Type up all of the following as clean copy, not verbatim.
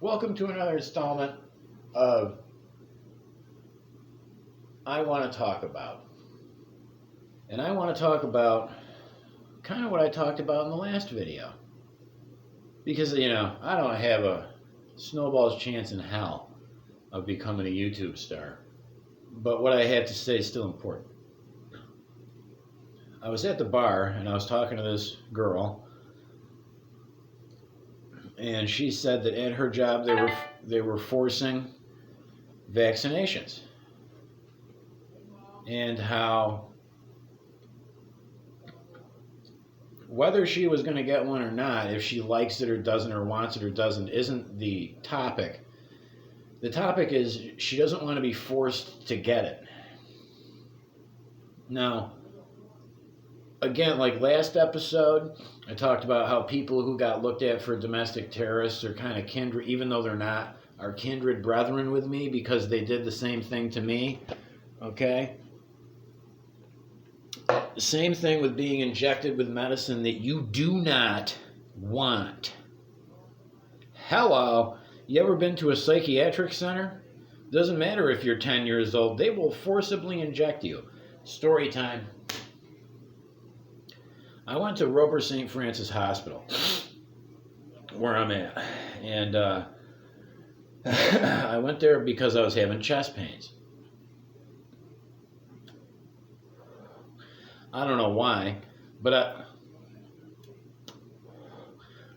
Welcome to another installment of I Want to Talk About. And I want to talk about kind of what I talked about in the last video. Because, I don't have a snowball's chance in hell of becoming a YouTube star. But what I have to say is still important. I was at the bar and I was talking to this girl. And she said that at her job they were forcing vaccinations, and how whether she was going to get one or not, if she likes it or doesn't, or wants it or doesn't, isn't the topic. The topic is she doesn't want to be forced to get it. Now, again, like last episode, I talked about how people who got looked at for domestic terrorists are kind of kindred, even though they're not, are kindred brethren with me because they did the same thing to me. Okay? The same thing with being injected with medicine that you do not want. Hello? You ever been to a psychiatric center? Doesn't matter if you're 10 years old, they will forcibly inject you. Story time. I went to Roper St. Francis Hospital, where I'm at, and I went there because I was having chest pains. I don't know why, but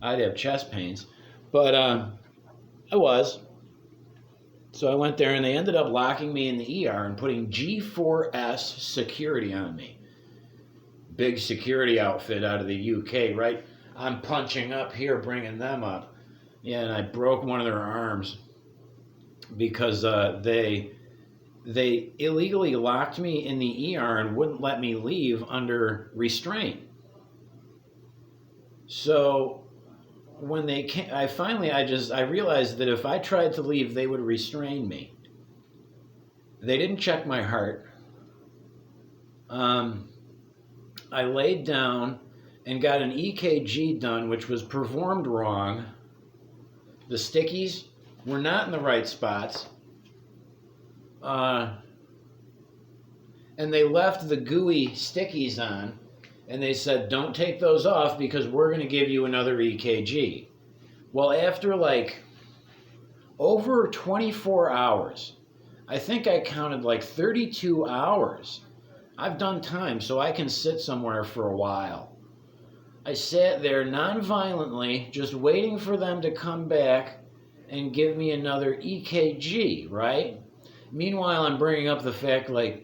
I'd have chest pains, but I was. So I went there, and they ended up locking me in the ER and putting G4S security on me. Big security outfit out of the UK, right? I'm punching up here, bringing them up. Yeah, and I broke one of their arms because they illegally locked me in the ER and wouldn't let me leave under restraint. So when they came, I realized that if I tried to leave, they would restrain me. They didn't check my heart. I laid down and got an EKG done, which was performed wrong. The stickies were not in the right spots. And they left the gooey stickies on, and they said, don't take those off because we're going to give you another EKG. Well, after over 24 hours, I think I counted 32 hours. I've done time, so I can sit somewhere for a while. I sat there non-violently, just waiting for them to come back and give me another EKG, right? Meanwhile, I'm bringing up the fact I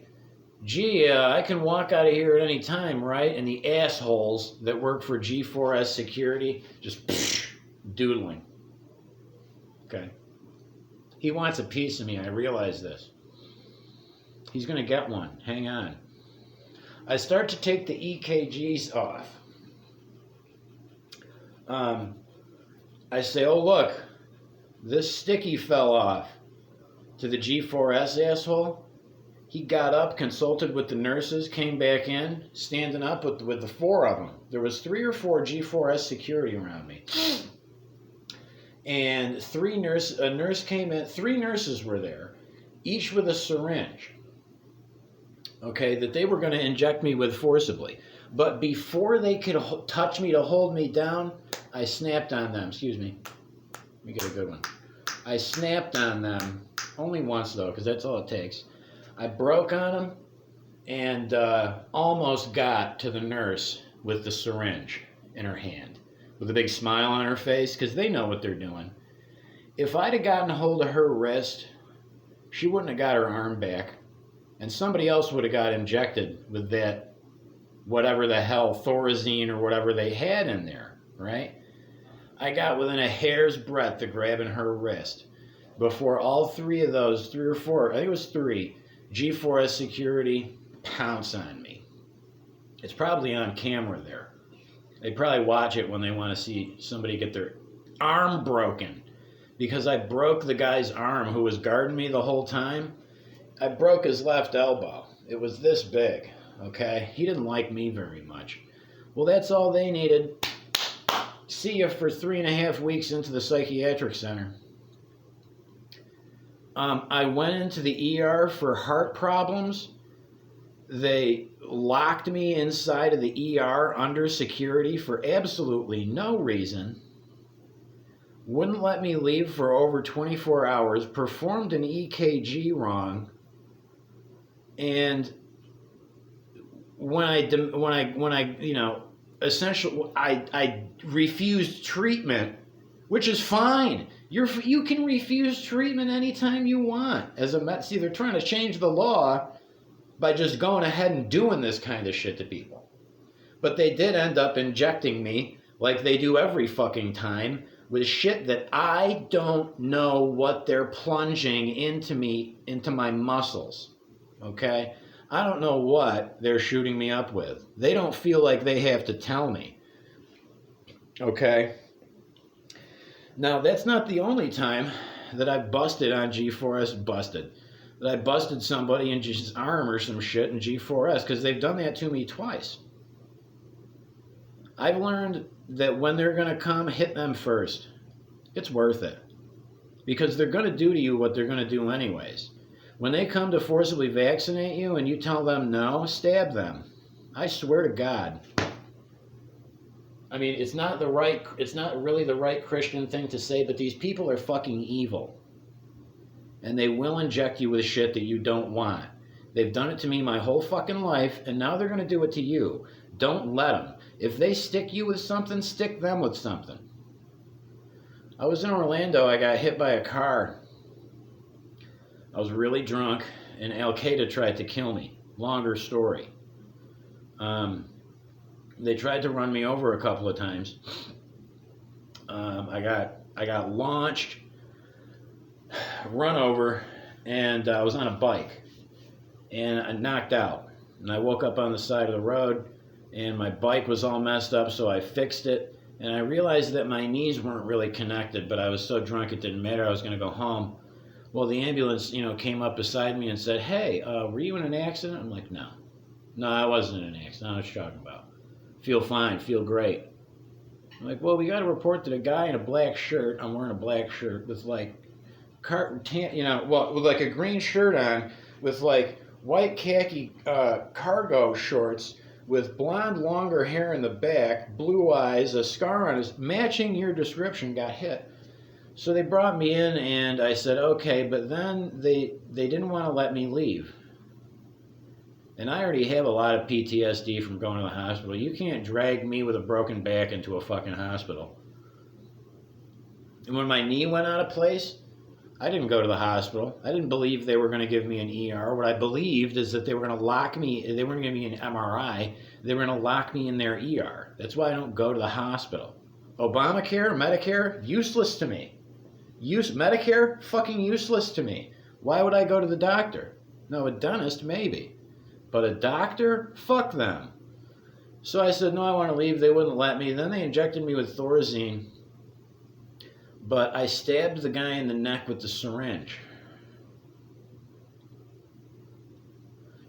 can walk out of here at any time, right? And the assholes that work for G4S security just doodling. Okay. He wants a piece of me, I realize this. He's going to get one. Hang on. I start to take the EKGs off. I say, oh, look, this sticky fell off. To the G4S asshole. He got up, consulted with the nurses, came back in, standing up with the four of them. There was 3 or 4 G4S security around me. And a nurse came in, 3 nurses were there, each with a syringe. Okay, that they were going to inject me with forcibly. But before they could touch me to hold me down, I snapped on them. Excuse me. Let me get a good one. I snapped on them, only once though, because that's all it takes. I broke on them and almost got to the nurse with the syringe in her hand, with a big smile on her face, because they know what they're doing. If I'd have gotten a hold of her wrist, she wouldn't have got her arm back. And somebody else would have got injected with that, whatever the hell, Thorazine or whatever they had in there, right? I got within a hair's breadth of grabbing her wrist before all 3 of those, 3 or 4, I think it was 3, G4S security pounce on me. It's probably on camera there. They probably watch it when they want to see somebody get their arm broken. Because I broke the guy's arm who was guarding me the whole time. I broke his left elbow. It was this big, okay? He didn't like me very much. Well, that's all they needed. See you for 3.5 weeks into the psychiatric center. I went into the ER for heart problems. They locked me inside of the ER under security for absolutely no reason. Wouldn't let me leave for over 24 hours. Performed an EKG wrong. And essentially, I refused treatment, which is fine. You can refuse treatment anytime you want. See, they're trying to change the law by just going ahead and doing this kind of shit to people. But they did end up injecting me, like they do every fucking time, with shit that I don't know what they're plunging into my muscles. Okay? I don't know what they're shooting me up with. They don't feel like they have to tell me. Okay? Now, that's not the only time that I busted on G4S, that I busted somebody in his arm or some shit in G4S, because they've done that to me twice. I've learned that when they're going to come, hit them first. It's worth it. Because they're going to do to you what they're going to do anyways. When they come to forcibly vaccinate you and you tell them no, stab them. I swear to God. I mean, it's not really the right Christian thing to say, but these people are fucking evil. And they will inject you with shit that you don't want. They've done it to me my whole fucking life, and now they're going to do it to you. Don't let them. If they stick you with something, stick them with something. I was in Orlando. I got hit by a car. I was really drunk, and Al-Qaeda tried to kill me. Longer story. They tried to run me over a couple of times. I got launched, run over, and I was on a bike, and I knocked out. And I woke up on the side of the road, and my bike was all messed up, so I fixed it. And I realized that my knees weren't really connected, but I was so drunk it didn't matter. I was going to go home. Well, the ambulance, came up beside me and said, "Hey, were you in an accident?" I'm like, "No, I wasn't in an accident. I don't know what you're talking about. Feel fine, feel great." I'm like, "Well, we got a report that a guy in a black shirt," I'm wearing a black shirt with like, with like a green shirt on, with like white khaki cargo shorts, with blonde longer hair in the back, blue eyes, a scar on his, matching your description, got hit. So they brought me in, and I said, okay, but then they didn't want to let me leave. And I already have a lot of PTSD from going to the hospital. You can't drag me with a broken back into a fucking hospital. And when my knee went out of place, I didn't go to the hospital. I didn't believe they were going to give me an ER. What I believed is that they were going to lock me, they weren't going to give me an MRI, they were going to lock me in their ER. That's why I don't go to the hospital. Obamacare, Medicare, useless to me. Medicare, fucking useless to me. Why would I go to the doctor? No, a dentist, maybe. But a doctor? Fuck them. So I said, no, I want to leave. They wouldn't let me. Then they injected me with Thorazine. But I stabbed the guy in the neck with the syringe.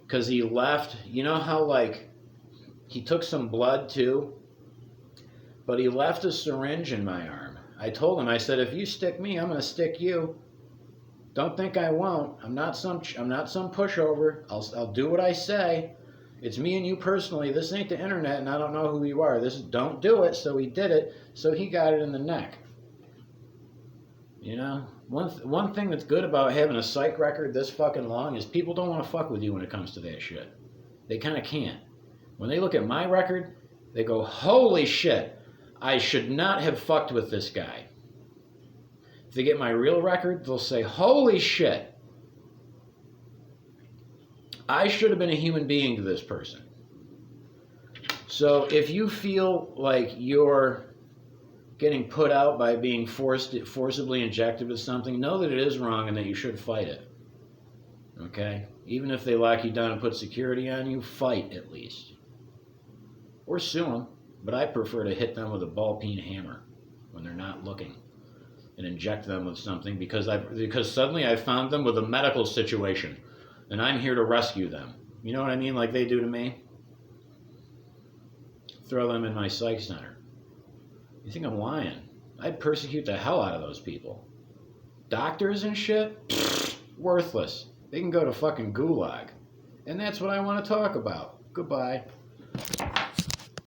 Because he left, you know how like, he took some blood too? But he left a syringe in my arm. I told him, I said, if you stick me, I'm going to stick you. Don't think I won't. I'm not some pushover. I'll do what I say. It's me and you personally. This ain't the internet, and I don't know who you are. Don't do it. So he did it. So he got it in the neck. You know, one thing that's good about having a psych record this fucking long is people don't want to fuck with you when it comes to that shit. They kind of can't. When they look at my record, they go, holy shit, I should not have fucked with this guy. If they get my real record, they'll say, holy shit, I should have been a human being to this person. So if you feel like you're getting put out by being forcibly injected with something, know that it is wrong and that you should fight it. Okay? Even if they lock you down and put security on you, fight at least. Or sue them. But I prefer to hit them with a ball-peen hammer when they're not looking and inject them with something because suddenly I found them with a medical situation and I'm here to rescue them. You know what I mean? Like they do to me. Throw them in my psych center. You think I'm lying? I'd persecute the hell out of those people. Doctors and shit? Worthless. They can go to fucking gulag. And that's what I want to talk about. Goodbye.